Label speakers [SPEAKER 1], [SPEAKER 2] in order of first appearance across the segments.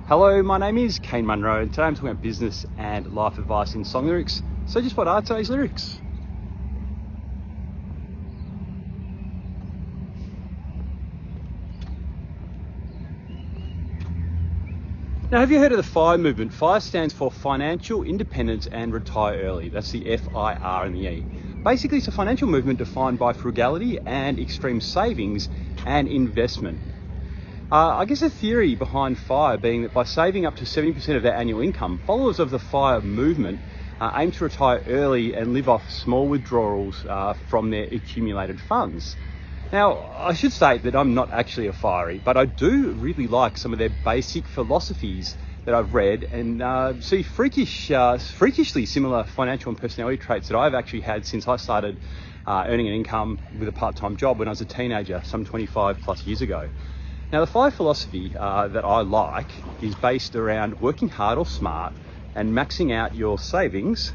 [SPEAKER 1] Hello, my name is Kane Munro, and today I'm talking about business and life advice in song lyrics. So just what are today's lyrics? Now, have you heard of the FIRE movement? FIRE stands for Financial Independence and Retire Early. That's the F-I-R and the E. Basically, it's a financial movement defined by frugality and extreme savings and investment. I guess the theory behind FIRE being that by saving up to 70% of their annual income, followers of the FIRE movement aim to retire early and live off small withdrawals from their accumulated funds. Now, I should state that I'm not actually a FIREY, but I do really like some of their basic philosophies that I've read and see freakishly similar financial and personality traits that I've actually had since I started earning an income with a part-time job when I was a teenager, some 25 plus years ago. Now, the FIRE philosophy that I like is based around working hard or smart and maxing out your savings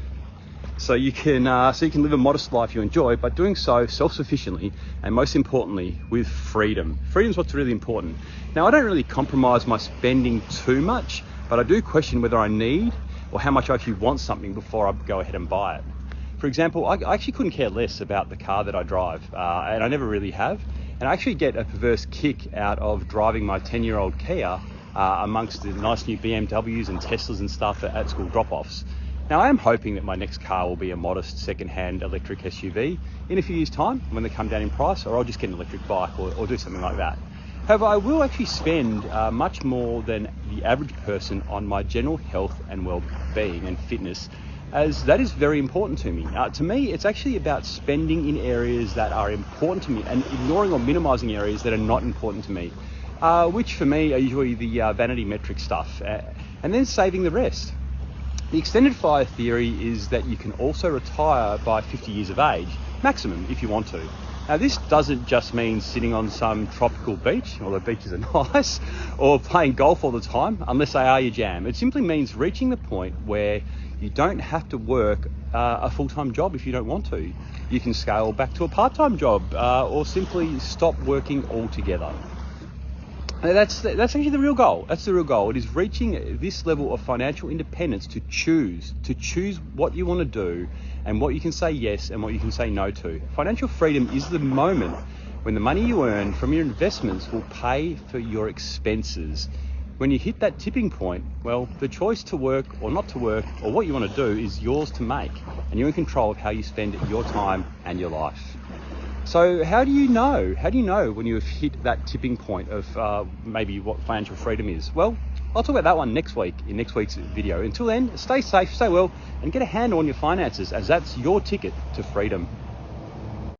[SPEAKER 1] so you can live a modest life you enjoy, but doing so self-sufficiently and most importantly with freedom. Freedom is what's really important. Now, I don't really compromise my spending too much, but I do question whether I need or how much I actually want something before I go ahead and buy it. For example, I actually couldn't care less about the car that I drive, and I never really have. And I actually get a perverse kick out of driving my 10-year-old Kia amongst the nice new BMWs and Teslas and stuff at school drop-offs. Now, I am hoping that my next car will be a modest second-hand electric SUV in a few years' time when they come down in price, or I'll just get an electric bike or do something like that. However, I will actually spend much more than the average person on my general health and well-being and fitness, as that is very important to me. To me, it's actually about spending in areas that are important to me and ignoring or minimizing areas that are not important to me, which for me are usually the vanity metric stuff, and then saving the rest. The extended FIRE theory is that you can also retire by 50 years of age, maximum if you want to. Now, this doesn't just mean sitting on some tropical beach, although beaches are nice, or playing golf all the time, unless they are your jam. It simply means reaching the point where you don't have to work a full-time job if you don't want to. You can scale back to a part-time job or simply stop working altogether. That's actually the real goal. That's the real goal. It is reaching this level of financial independence to choose what you want to do and what you can say yes and what you can say no to. Financial freedom is the moment when the money you earn from your investments will pay for your expenses. When you hit that tipping point, well, the choice to work or not to work or what you want to do is yours to make, and you're in control of how you spend your time and your life. So how do you know? How do you know when you have hit that tipping point of maybe what financial freedom is? Well, I'll talk about that one next week in next week's video. Until then, stay safe, stay well, and get a handle on your finances, as that's your ticket to freedom.